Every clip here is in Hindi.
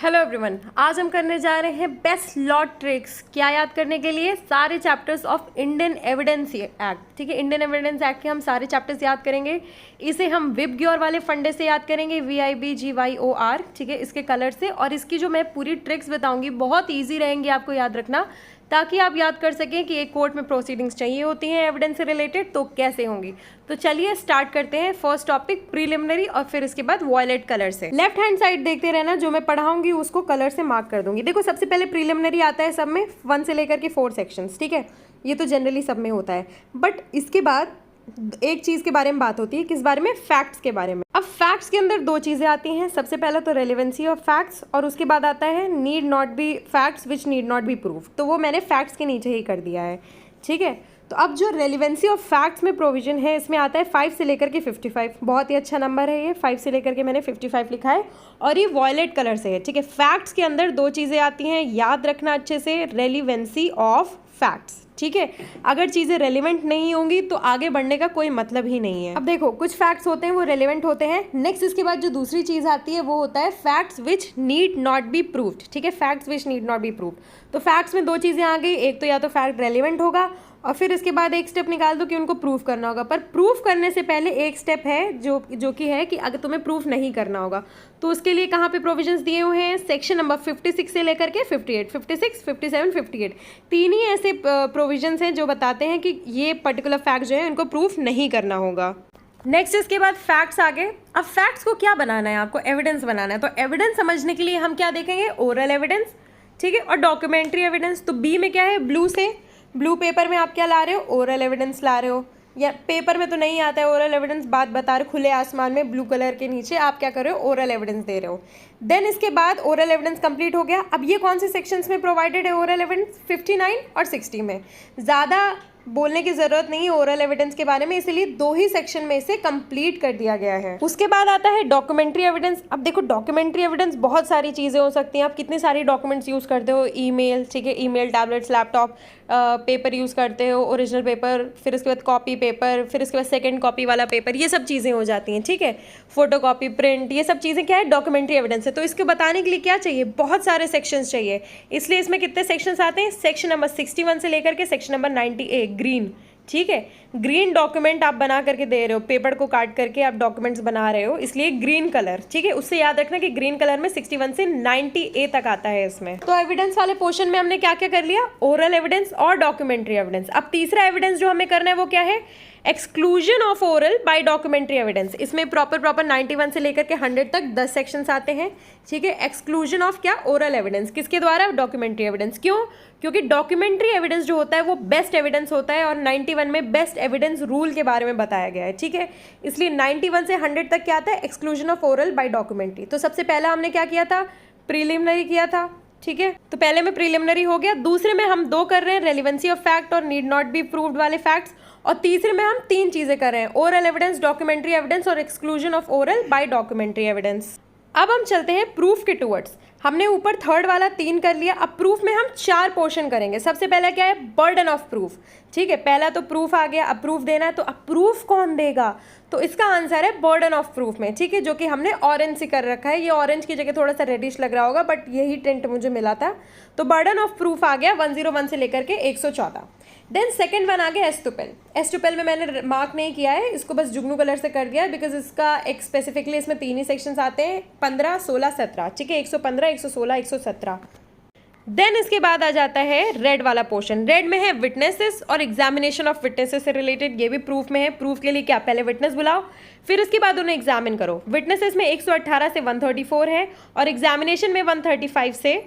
हेलो एवरीवन, आज हम करने जा रहे हैं बेस्ट लॉ ट्रिक्स। क्या याद करने के लिए? सारे chapters of Indian evidence act. ठीक है, इंडियन एविडेंस एक्ट के हम सारे चैप्टर्स याद करेंगे। इसे हम विब ग्योर वाले फंडे से याद करेंगे, VIBGYOR। ठीक है, इसके कलर से। और इसकी जो मैं पूरी ट्रिक्स बताऊंगी बहुत ईजी रहेंगी आपको याद रखना, ताकि आप याद कर सकें कि एक कोर्ट में प्रोसीडिंग्स चाहिए होती हैं एविडेंस से रिलेटेड, तो कैसे होंगी। तो चलिए स्टार्ट करते हैं। फर्स्ट टॉपिक प्रीलिमिनरी, और फिर इसके बाद वॉयलेट कलर से। लेफ्ट हैंड साइड देखते रहना, जो मैं पढ़ाऊंगी उसको कलर से मार्क कर दूंगी। देखो, सबसे पहले प्रीलिमिनरी आता है सब में 1 से लेकर के 4 सेक्शंस। ठीक है, ये तो जनरली सब में होता है, बट इसके बाद एक चीज के बारे में बात होती है। किस बारे में? फैक्ट्स के बारे में। अब फैक्ट्स के अंदर 2 चीजें आती हैं। सबसे पहले तो रेलेवेंसी ऑफ फैक्ट्स, और उसके बाद आता है need not B facts which need not B proof. तो वो मैंने फैक्ट्स के नीचे ही कर दिया है। ठीक है, तो अब जो रेलिवेंसी ऑफ फैक्ट्स में प्रोविजन है, इसमें आता है 5 से लेकर के 55। बहुत ही अच्छा नंबर है ये, 5 से लेकर के मैंने 55 लिखा है, और ये वॉयलेट कलर से है। ठीक है, फैक्ट्स के अंदर 2 चीज़ें आती हैं, याद रखना अच्छे से। Relevancy of facts. ठीक है, अगर चीज़ें रेलिवेंट नहीं होंगी तो आगे बढ़ने का कोई मतलब ही नहीं है। अब देखो, कुछ फैक्ट्स होते हैं वो रेलिवेंट होते हैं। नेक्स्ट इसके बाद जो दूसरी चीज़ आती है वो होता है facts which need not be proved. ठीक है, facts which need not be proved. तो फैक्ट्स में 2 चीज़ें आ गई, एक तो या तो फैक्ट रेलिवेंट होगा, और फिर इसके बाद एक स्टेप निकाल दो कि उनको प्रूफ करना होगा। पर प्रूफ करने से पहले एक स्टेप है जो कि है कि अगर तुम्हें प्रूफ नहीं करना होगा तो उसके लिए कहाँ पे प्रोविजंस दिए हुए हैं? सेक्शन नंबर 56 से लेकर के 58, 56, 57, 58 तीन ही ऐसे प्रोविजंस हैं जो बताते हैं कि ये पर्टिकुलर फैक्ट जो है उनको प्रूफ नहीं करना होगा। नेक्स्ट इसके बाद फैक्ट्स आ गए। अब फैक्ट्स को क्या बनाना है? आपको एविडेंस बनाना है। तो एविडेंस समझने के लिए हम क्या देखेंगे? Oral evidence. ठीक है, और डॉक्यूमेंट्री एविडेंस। तो बी में क्या है? ब्लू से, ब्लू पेपर में आप क्या ला रहे हो? ओरल एविडेंस ला रहे हो। या पेपर में तो नहीं आता है ओरल एविडेंस, बात बता रहे, खुले आसमान में ब्लू कलर के नीचे आप क्या कर रहे हो? ओरल एविडेंस दे रहे हो। देन इसके बाद ओरल एविडेंस कंप्लीट हो गया। अब ये कौन से सेक्शंस में प्रोवाइडेड है ओरल एविडेंस? 59 और 60 में। ज़्यादा बोलने की जरूरत नहीं है ओरल एविडेंस के बारे में, इसलिए 2 ही सेक्शन में इसे कंप्लीट कर दिया गया है। उसके बाद आता है डॉक्यूमेंट्री एविडेंस। अब देखो, डॉक्यूमेंट्री एविडेंस बहुत सारी चीज़ें हो सकती हैं। आप कितने सारे डॉक्यूमेंट्स यूज़ करते हो? ईमेल, ठीक है, email, tablets, laptop, paper use करते हो, ओरिजिनल पेपर, फिर उसके बाद कॉपी पेपर, फिर उसके बाद सेकेंड कॉपी वाला पेपर, ये सब चीज़ें हो जाती हैं। ठीक है, फोटो कॉपी, प्रिंट, ये सब चीज़ें क्या है? डॉक्यूमेंट्री एविडेंस है। तो इसको बताने के लिए क्या चाहिए? बहुत सारे सेक्शंस चाहिए। इसलिए इसमें कितने सेक्शंस आते हैं? सेक्शन नंबर 61 से लेकर के सेक्शन नंबर 98 ग्रीन। ठीक है, ग्रीन डॉक्यूमेंट आप बना करके दे रहे हो, पेपर को काट करके आप डॉक्यूमेंट्स बना रहे हो, इसलिए ग्रीन कलर। ठीक है, उससे याद रखना कि ग्रीन कलर में 61 से 90A तक आता है इसमें। तो एविडेंस वाले पोर्शन में हमने क्या क्या कर लिया? ओरल एविडेंस और डॉक्यूमेंट्री एविडेंस। अब तीसरा एविडेंस जो हमें करना है वो क्या है? Exclusion of oral by documentary evidence. इसमें प्रॉपर 91 से लेकर के 100 तक 10 सेक्शंस आते हैं। ठीक है, एक्सक्लूजन ऑफ क्या? Oral evidence. किसके द्वारा? Documentary evidence. क्यों? क्योंकि डॉक्यूमेंट्री एविडेंस जो होता है वो बेस्ट एविडेंस होता है, और 91 में बेस्ट एविडेंस रूल के बारे में बताया गया है। ठीक है, इसलिए 91 से 100 तक क्या आता है? Exclusion of oral by documentary. तो सबसे पहला हमने क्या किया था? प्रीलिमिनरी किया था। ठीक है, तो पहले में प्रीलिमिनरी हो गया। दूसरे में हम 2 कर रहे हैं, रेलिवेंसी ऑफ फैक्ट और नीड नॉट बी प्रूव्ड वाले फैक्ट्स। और तीसरे में हम 3 चीजें कर रहे हैं, ओरल एविडेंस, डॉक्यूमेंट्री एविडेंस और exclusion of oral by documentary evidence. अब हम चलते हैं प्रूफ के टूवर्ड्स। हमने ऊपर थर्ड वाला 3 कर लिया। अब प्रूफ में हम 4 पोर्शन करेंगे। सबसे पहला क्या है? Burden of proof. ठीक है, पहला तो प्रूफ आ गया, अब प्रूफ देना है। तो अब प्रूफ कौन देगा? तो इसका आंसर है बर्डन ऑफ प्रूफ में। ठीक है, जो कि हमने ऑरेंज से कर रखा है। ये ऑरेंज की जगह थोड़ा सा रेडिश लग रहा होगा, बट यही टेंट मुझे मिला था। तो बर्डन ऑफ प्रूफ आ गया 101 से लेकर के 114। देन सेकंड वन आ गया एस्टुपेल। एस्टुपेल में मैंने मार्क नहीं किया है, इसको बस जुगनू कलर से कर दिया, बिकॉज इसका एक स्पेसिफिकली इसमें 3 ही सेक्शंस आते हैं, 15, 16, 17। ठीक है, 115, 116, 117। देन इसके बाद आ जाता है रेड वाला पोर्शन। रेड में है विटनेसेस और एग्जामिनेशन ऑफ विटनेसेस से रिलेटेड। ये भी प्रूफ में है। प्रूफ के लिए क्या? पहले विटनेस बुलाओ, फिर उसके बाद उन्हें एग्जामिन करो। विटनेसेस में 118 से 134 है, और एग्जामिनेशन में 135 से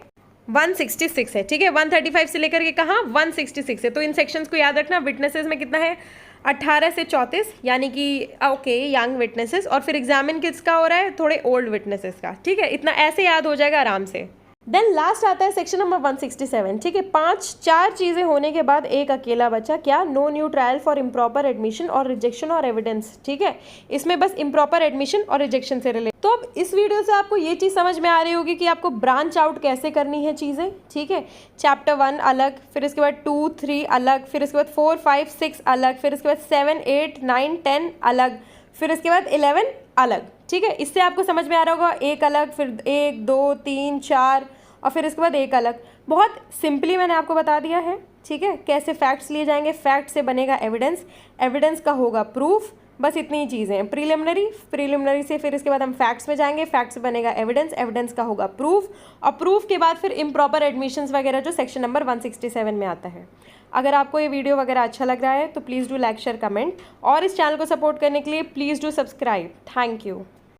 166 है। ठीक है, 135 से लेकर के कहाँ? 166 है। तो इन सेक्शंस को याद रखना। विटनेसेस में कितना है? 18 से 34, यानी कि ओके, यंग विटनेसेस। और फिर एग्जामिन किसका हो रहा है? थोड़े ओल्ड विटनेसेस का। ठीक है, इतना ऐसे याद हो जाएगा आराम से। देन लास्ट आता है सेक्शन नंबर 167। ठीक है, 4 चीज़ें होने के बाद एक अकेला बचा। क्या? No new trial for improper admission और रिजेक्शन और एविडेंस। ठीक है, इसमें बस इम्प्रॉपर एडमिशन और रिजेक्शन से रिलेटेड। तो अब इस वीडियो से आपको ये चीज़ समझ में आ रही होगी कि आपको ब्रांच आउट कैसे करनी है चीज़ें। ठीक है, चैप्टर 1 अलग, फिर इसके बाद 2, 3 अलग, फिर इसके बाद 4, 5, 6 अलग, फिर इसके बाद 7, 8, 9, 10 अलग, फिर इसके बाद 11 अलग, ठीक है। इससे आपको समझ में आ रहा होगा, एक अलग, फिर 1 2 3 4 और फिर इसके बाद एक अलग। बहुत सिंपली मैंने आपको बता दिया है, ठीक है, कैसे फैक्ट्स लिए जाएंगे, फैक्ट से बनेगा एविडेंस, एविडेंस का होगा प्रूफ, बस इतनी ही चीज़ें हैं। प्रीलिमिनरी से फिर इसके बाद हम फैक्ट्स में जाएंगे, फैक्ट्स से बनेगा एविडेंस, एविडेंस का होगा प्रूफ, और प्रूफ के बाद फिर इम्प्रॉपर एडमिशंस वगैरह जो सेक्शन नंबर 167 में आता है। अगर आपको ये वीडियो वगैरह अच्छा लग रहा है तो please do like share comment, और इस चैनल को सपोर्ट करने के लिए please do subscribe. Thank you.